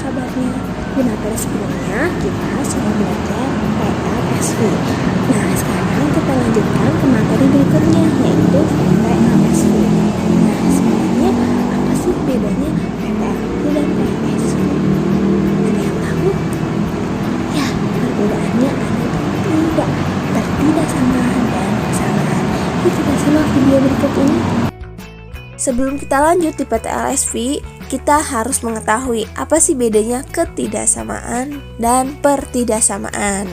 kabarnya? Di materi sebelumnya kita sudah belajar PLSV. Nah, sekarang kita lanjutkan ke materi berikutnya, yaitu PLSV. Nah, sebenarnya apa sih bedanya PLSV dan PLSV? Ada yang tahu? Ya, perbedaannya ada ketidaksamaan dan kesamaan. Yuk kita simak video berikut ini. Sebelum kita lanjut di PTLSV, kita harus mengetahui apa sih bedanya ketidaksamaan dan pertidaksamaan.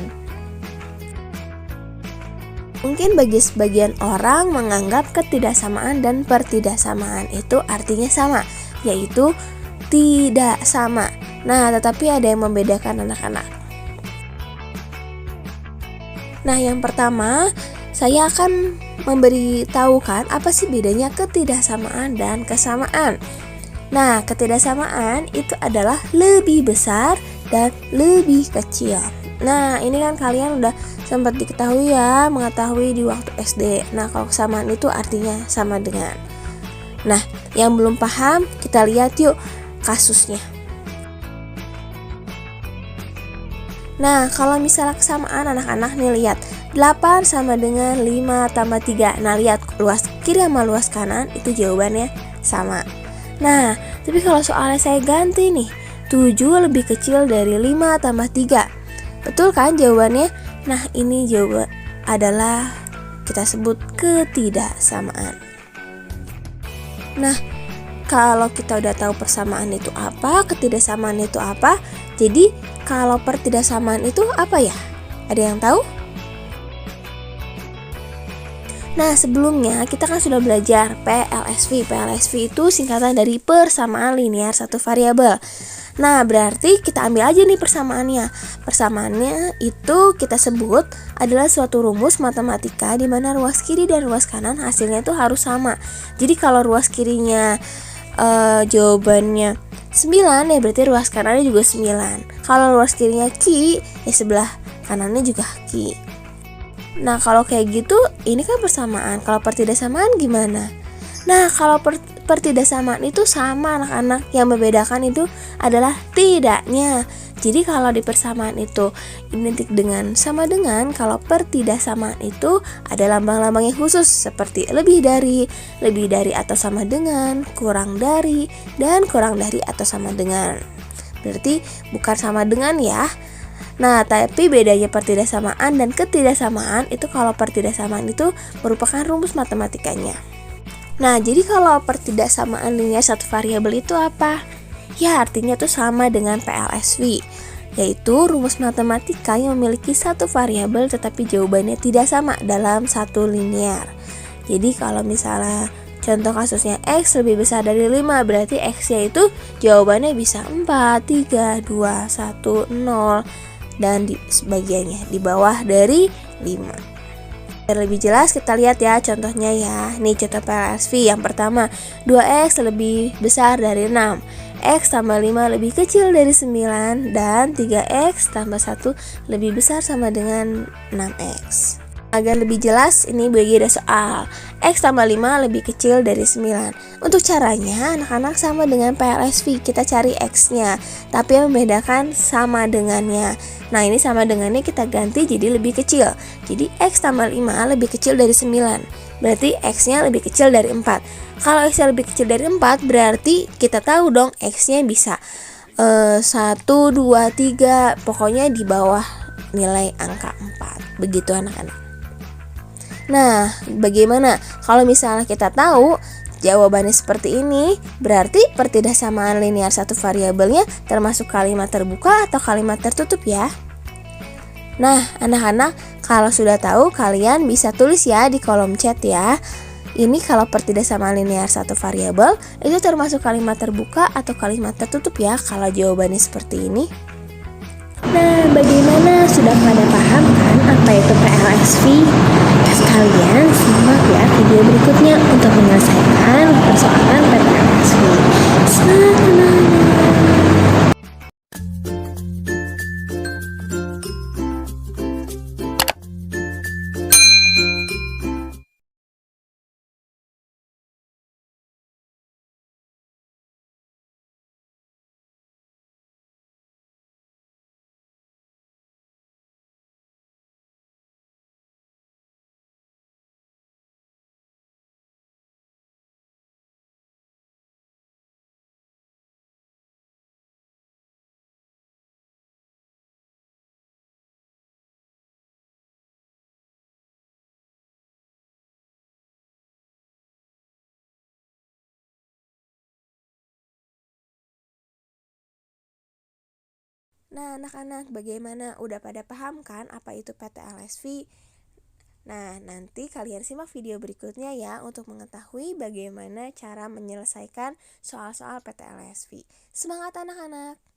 Mungkin bagi sebagian orang menganggap ketidaksamaan dan pertidaksamaan itu artinya sama, yaitu tidak sama. Nah, tetapi ada yang membedakan anak-anak. Nah, yang pertama, saya akan memberitahukan apa sih bedanya ketidaksamaan dan kesamaan. Nah, ketidaksamaan itu adalah lebih besar dan lebih kecil. Nah, ini kan kalian udah sempat diketahui ya, mengetahui di waktu SD. Nah, kalau kesamaan itu artinya sama dengan. Nah, yang belum paham, kita lihat yuk kasusnya. Nah, kalau misalnya kesamaan anak-anak nih lihat 8 sama dengan 5 tambah 3. Nah, lihat luas kiri sama luas kanan itu jawabannya sama. Nah, tapi kalau soalnya saya ganti nih, 7 lebih kecil dari 5 tambah 3. Betul kan jawabannya? Nah, ini jawaban adalah kita sebut ketidaksamaan. Nah, kalau kita udah tahu persamaan itu apa, ketidaksamaan itu apa, jadi kalau pertidaksamaan itu apa ya? Ada yang tahu? Nah, sebelumnya kita kan sudah belajar PLSV. PLSV itu singkatan dari persamaan linear satu variabel. Nah, berarti kita ambil aja nih persamaannya. Persamaannya itu kita sebut adalah suatu rumus matematika di mana ruas kiri dan ruas kanan hasilnya itu harus sama. Jadi kalau ruas kirinya jawabannya 9 ya berarti ruas kanannya juga 9. Kalau ruas kirinya Ki, ya sebelah kanannya juga Ki. Nah, kalau kayak gitu ini kan persamaan. Kalau pertidaksamaan gimana? Nah, kalau pertidaksamaan itu sama anak-anak. Yang membedakan itu adalah tidaknya. Jadi kalau di persamaan itu identik dengan sama dengan, kalau pertidaksamaan itu ada lambang-lambangnya khusus seperti lebih dari atau sama dengan, kurang dari, dan kurang dari atau sama dengan. Berarti bukan sama dengan ya. Nah, tapi bedanya pertidaksamaan dan ketidaksamaan itu kalau pertidaksamaan itu merupakan rumus matematikanya. Nah, jadi kalau pertidaksamaan linear satu variabel itu apa? Ya, artinya itu sama dengan PLSV, yaitu rumus matematika yang memiliki satu variabel tetapi jawabannya tidak sama dalam satu linear. Jadi kalau misalnya contoh kasusnya X lebih besar dari 5, berarti X-nya itu jawabannya bisa 4, 3, 2, 1, 0 dan sebagiannya di bawah dari 5. Biar lebih jelas kita lihat ya contohnya ya. Nih contoh PLSV yang pertama, 2X lebih besar dari 6, X tambah 5 lebih kecil dari 9, dan 3X tambah 1 lebih besar sama dengan 6X. Agar lebih jelas, ini bagi ada soal X tambah 5 lebih kecil dari 9. Untuk caranya, anak-anak sama dengan PLSV, kita cari X-nya, tapi yang membedakan sama dengannya. Nah, ini sama dengannya kita ganti jadi lebih kecil. Jadi X tambah 5 lebih kecil dari 9, berarti X-nya lebih kecil dari 4. Kalau X-nya lebih kecil dari 4, berarti kita tahu dong X-nya bisa 1, 2, 3, pokoknya di bawah nilai angka 4. Begitu anak-anak. Nah, bagaimana kalau misalnya kita tahu jawabannya seperti ini, berarti pertidaksamaan linear satu variabelnya termasuk kalimat terbuka atau kalimat tertutup ya. Nah, anak-anak, kalau sudah tahu kalian bisa tulis ya di kolom chat ya. Ini kalau pertidaksamaan linear satu variabel itu termasuk kalimat terbuka atau kalimat tertutup ya kalau jawabannya seperti ini. Nah, bagaimana? Sudah pada paham kan apa itu PLSV? Sekalian simak ya video berikutnya untuk menyelesaikan persoalan PLSV. Selamat. Nah, anak-anak bagaimana? Udah pada paham kan apa itu PT-LSV? Nah, nanti kalian simak video berikutnya ya untuk mengetahui bagaimana cara menyelesaikan soal-soal PT-LSV. Semangat anak-anak!